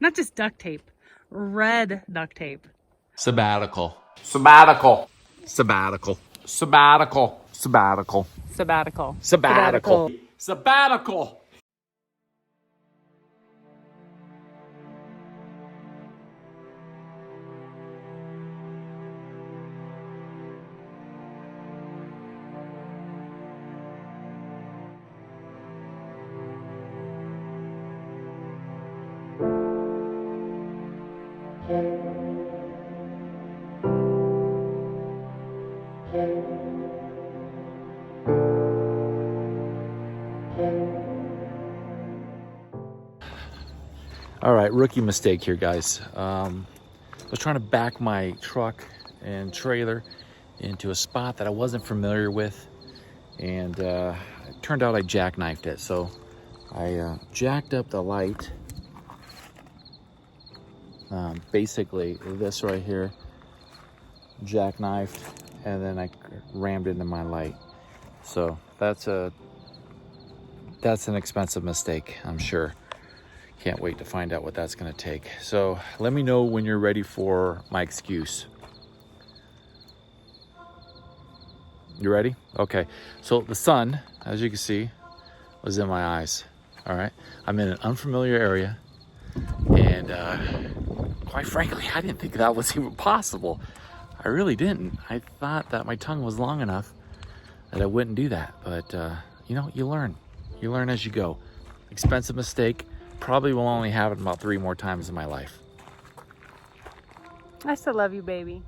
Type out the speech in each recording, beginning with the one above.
Not just duct tape, red duct tape. Sabbatical. Sabbatical. Sabbatical. Sabbatical. Sabbatical. Sabbatical. Sabbatical. Sabbatical. All right, rookie mistake here, guys. I was trying to back my truck and trailer into a spot that I wasn't familiar with, and it turned out I jackknifed it. So I jacked up the light, basically this right here, jackknifed, and then I rammed into my light. So that's an expensive mistake, I'm sure. Can't wait to find out what that's gonna take. So let me know when you're ready for my excuse. You ready? Okay. So the sun, as you can see, was in my eyes. All right. I'm in an unfamiliar area, and quite frankly, I didn't think that was even possible. I really didn't. I thought that my tongue was long enough that I wouldn't do that. But you know, you learn. You learn as you go. Expensive mistake. Probably will only happen about 3 more times in my life. I still love you, baby.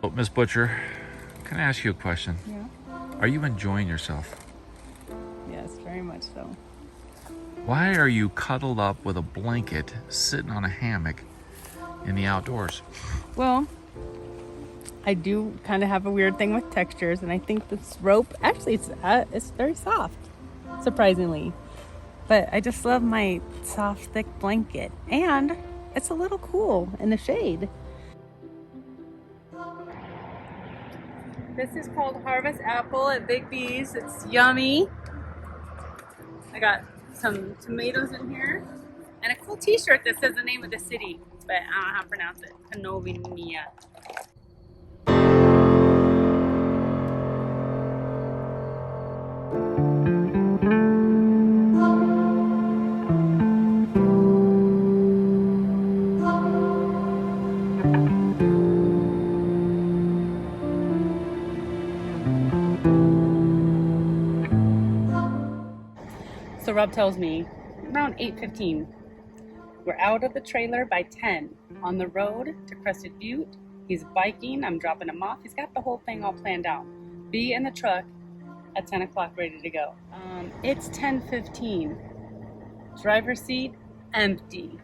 Oh, Miss Butcher, can I ask you a question? Yeah. Are you enjoying yourself? Yes, very much so. Why are you cuddled up with a blanket sitting on a hammock in the outdoors? Well, I do kind of have a weird thing with textures, and I think this rope, actually, it's very soft, surprisingly. But I just love my soft, thick blanket, and it's a little cool in the shade. This is called Harvest Apple at Big B's. It's yummy. I got some tomatoes in here and a cool t-shirt that says the name of the city, but I don't know how to pronounce it. Canovinia. So Rob tells me around 8:15, we're out of the trailer by 10, on the road to Crested Butte. He's biking, I'm dropping him off. He's got the whole thing all planned out. Be in the truck at 10 o'clock ready to go. It's 10:15. Driver's seat empty.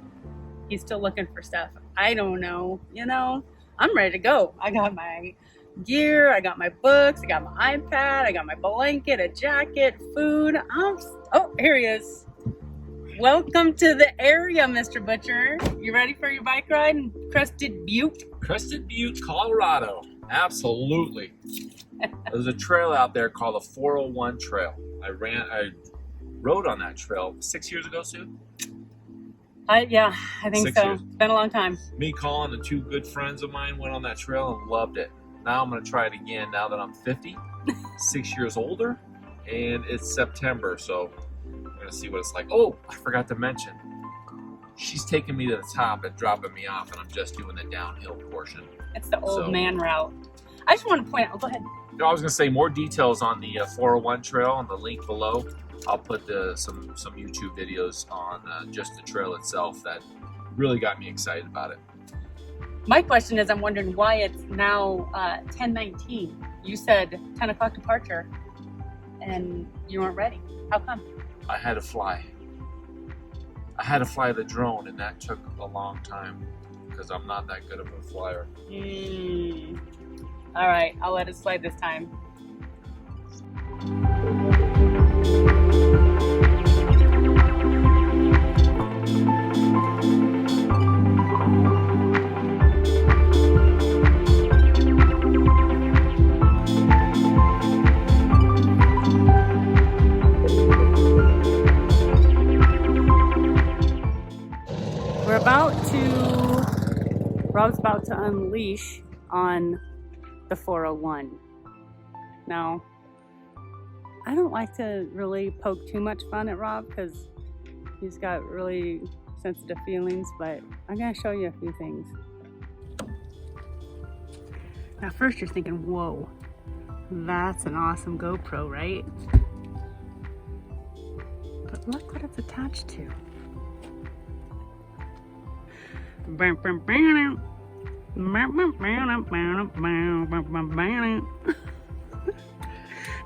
He's still looking for stuff. I don't know, I'm ready to go. I got my gear, I got my books, I got my iPad, I got my blanket, a jacket, food. Oh, here he is. Welcome to the area, Mr. Butcher. You ready for your bike ride in Crested Butte? Crested Butte, Colorado. Absolutely. There's a trail out there called the 401 Trail. I rode on that trail 6 years ago, Sue. Yeah, I think 6 so. years. It's been a long time. Me, Colin, and 2 good friends of mine went on that trail and loved it. Now I'm going to try it again now that I'm 50, 6 years older, and it's September, so I'm going to see what it's like. Oh, I forgot to mention, she's taking me to the top and dropping me off, and I'm just doing the downhill portion. It's the old man route. I just want to point out, go ahead. I was going to say more details on the 401 trail on the link below. I'll put some YouTube videos on just the trail itself that really got me excited about it. My question is, I'm wondering why it's now 10:19. You said 10 o'clock departure, and you weren't ready. How come? I had to fly. I had to fly the drone, and that took a long time because I'm not that good of a flyer. All right, I'll let it slide this time. Rob's about to unleash on the 401. Now, I don't like to really poke too much fun at Rob because he's got really sensitive feelings, but I'm gonna show you a few things. Now first you're thinking, whoa, that's an awesome GoPro, right? But look what it's attached to.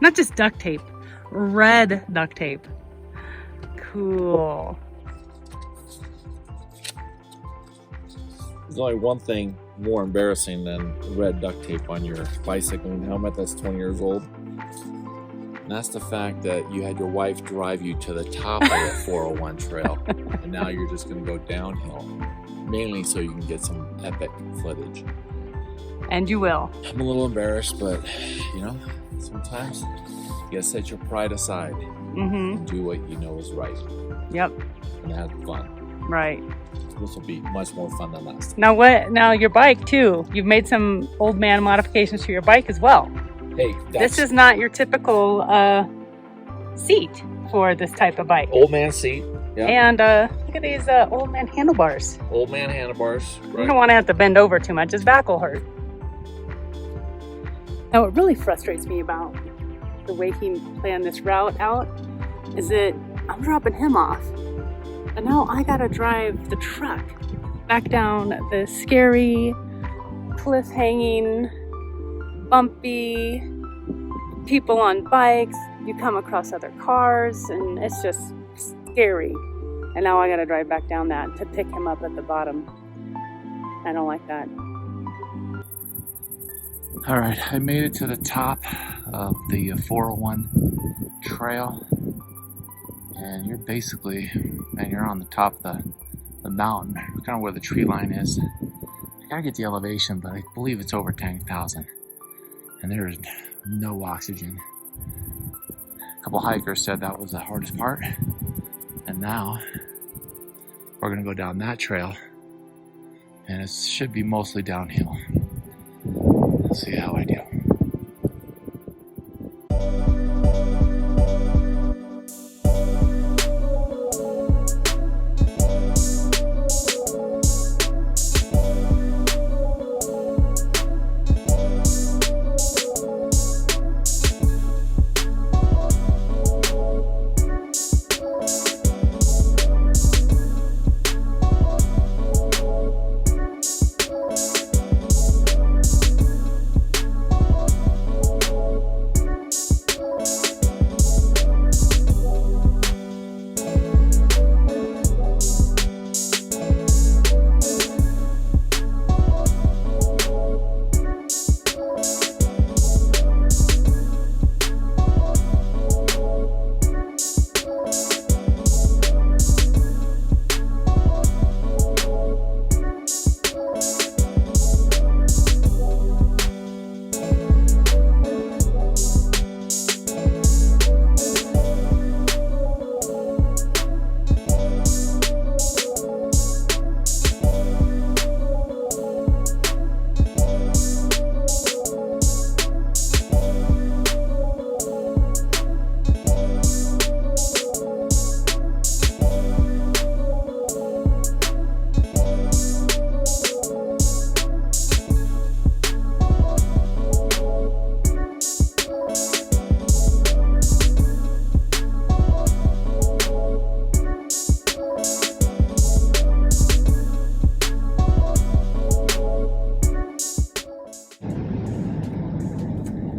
Not just duct tape, red duct tape. Cool. There's only one thing more embarrassing than red duct tape on your bicycling helmet that's 20 years old. And that's the fact that you had your wife drive you to the top of the 401 trail, and now you're just going to go downhill, mainly so you can get some epic footage. And you will. I'm a little embarrassed, but you know, sometimes you gotta set your pride aside and do what you know is right. Yep. And have fun. Right. This will be much more fun than last time. Now what? Now your bike too. You've made some old man modifications to your bike as well. Hey, this is not your typical seat for this type of bike. Old man seat. Yeah. And look at these old man handlebars. Old man handlebars. Right. You don't want to have to bend over too much. His back will hurt. Now what really frustrates me about the way he planned this route out is that I'm dropping him off. And now I gotta drive the truck back down the scary, cliff-hanging, bumpy, people on bikes. You come across other cars and it's just scary. And now I gotta drive back down that to pick him up at the bottom. I don't like that. All right, I made it to the top of the 401 trail, and you're basically, man, you're on the top of the mountain, kind of where the tree line is. I gotta get the elevation, but I believe it's over 10,000, and there's no oxygen. A couple hikers said that was the hardest part, and now we're gonna go down that trail, and it should be mostly downhill. Let's see how I do.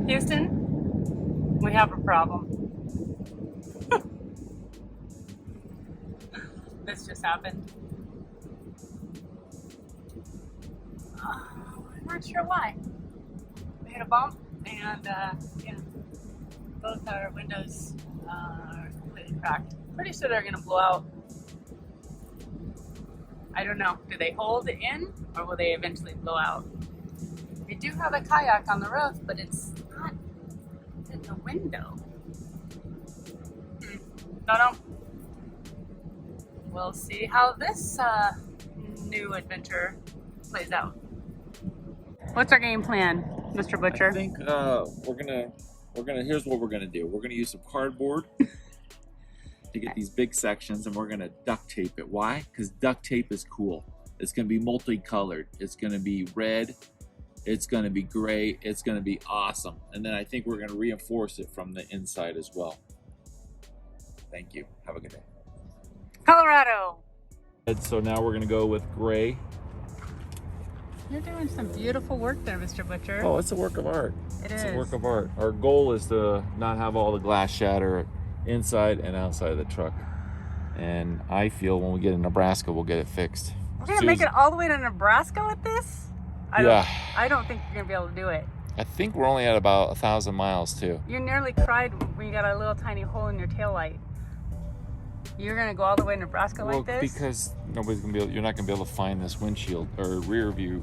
Houston, we have a problem. This just happened. not sure why. We hit a bump, and yeah, both our windows are completely cracked. Pretty sure they're gonna blow out. I don't know. Do they hold it in, or will they eventually blow out? We do have a kayak on the roof, but it's not in the window. Don't know. We'll see how this new adventure plays out. What's our game plan, Mr. Butcher? I think we're gonna. Here's what we're gonna do. We're gonna use some cardboard to get these big sections, and we're gonna duct tape it. Why? Because duct tape is cool. It's gonna be multicolored. It's gonna be red. It's gonna be gray. It's gonna be awesome. And then I think we're gonna reinforce it from the inside as well. Thank you. Have a good day. Colorado. So now we're gonna go with gray. You're doing some beautiful work there, Mr. Butcher. Oh, it's a work of art. It's a work of art. Our goal is to not have all the glass shatter inside and outside of the truck. And I feel when we get in Nebraska, we'll get it fixed. We're gonna make it all the way to Nebraska with this? I don't think you're gonna be able to do it. I think we're only at about 1,000 miles too. You nearly cried when you got a little tiny hole in your taillight. You're gonna go all the way to Nebraska like this? Because nobody's gonna be able, you're not gonna be able to find this windshield or rear view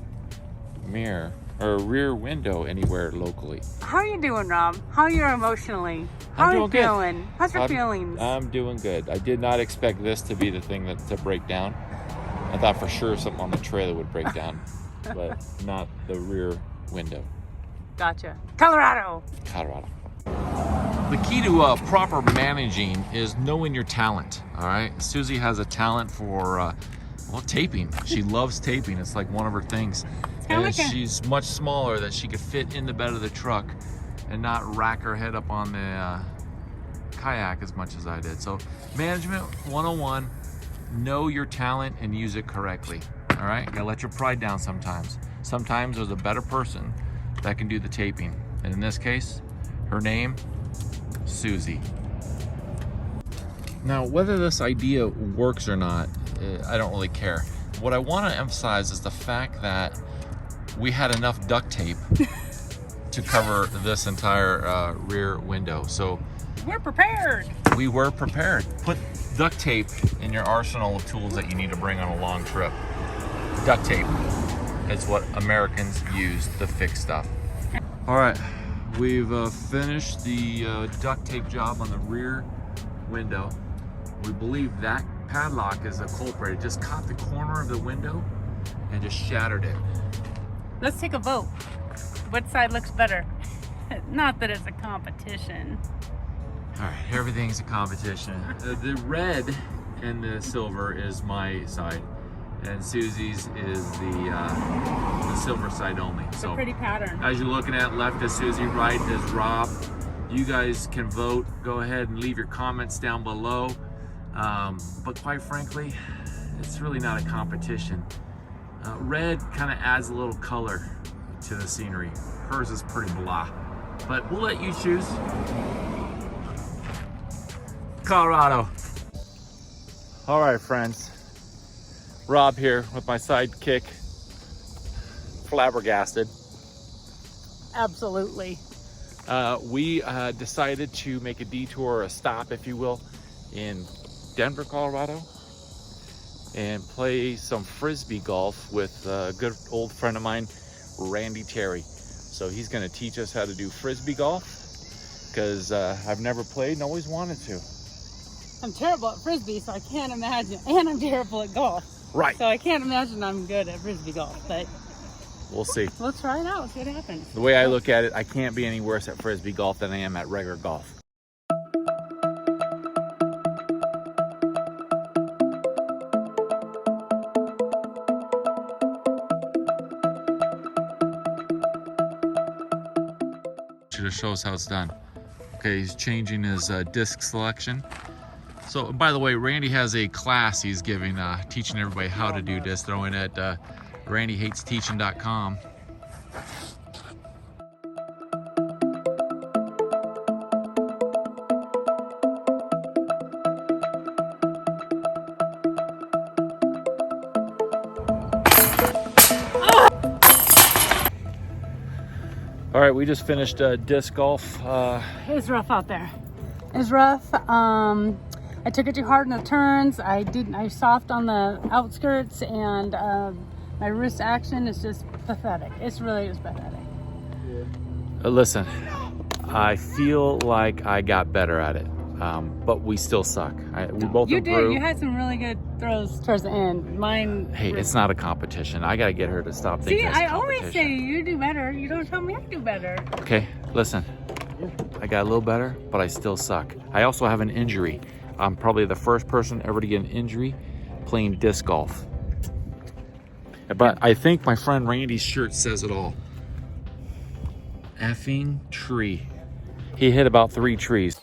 mirror or rear window anywhere locally. How are you doing, Rob? How are you emotionally? How are you feeling? How's your feelings? I'm doing good. I did not expect this to be the thing to break down. I thought for sure something on the trailer would break down, but not the rear window. Gotcha. Colorado. The key to proper managing is knowing your talent. All right, Susie has a talent for well, taping. She loves taping. It's like one of her things. And she's much smaller that she could fit in the bed of the truck and not rack her head up on the kayak as much as I did. So management 101, know your talent and use it correctly. All right, you gotta let your pride down sometimes. Sometimes there's a better person that can do the taping. And in this case, her name, Susie. Now, whether this idea works or not, I don't really care. What I want to emphasize is the fact that we had enough duct tape to cover this entire rear window. So we're prepared. We were prepared. Put duct tape in your arsenal of tools that you need to bring on a long trip. Duct tape is what Americans use to fix stuff. All right, we've finished the duct tape job on the rear window. We believe that padlock is a culprit. It just caught the corner of the window and just shattered it. Let's take a vote. What side looks better? Not that it's a competition. All right, everything's a competition. The red and the silver is my side, and Susie's is the silver side only. It's so a pretty pattern. As you're looking at, left is Susie, right is Rob. You guys can vote. Go ahead and leave your comments down below. But quite frankly, it's really not a competition. Red kind of adds a little color to the scenery. Hers is pretty blah, but we'll let you choose. Colorado. All right, friends. Rob here with my sidekick, flabbergasted. Absolutely. We decided to make a detour, a stop, if you will, in Denver, Colorado, and play some frisbee golf with a good old friend of mine, Randy Terry. So he's going to teach us how to do frisbee golf, because I've never played and always wanted to. I'm terrible at frisbee, so I can't imagine, and I'm terrible at golf. Right. So I can't imagine I'm good at frisbee golf, but we'll see. We'll try it out, see what happens. The way I look at it, I can't be any worse at frisbee golf than I am at regular golf. To show us how it's done. Okay, he's changing his disc selection. So, by the way, Randy has a class he's giving, teaching everybody how to do disc throwing at randyhatesteaching.com. All right, we just finished disc golf. It was rough out there. It was rough. I took it too hard in the turns. I soft on the outskirts, and my wrist action is just pathetic. It's really just pathetic. Listen, I feel like I got better at it, but we still suck. We both You improved. did. You had some really good throws towards the end. Mine. Hey, it's not a competition. I gotta get her to stop thinking it's a I always competition. say you do better. You don't tell me I do better. Okay, listen. I got a little better, but I still suck. I also have an injury. I'm probably the first person ever to get an injury playing disc golf. But I think my friend Randy's shirt says it all. Effing tree. He hit about 3 trees.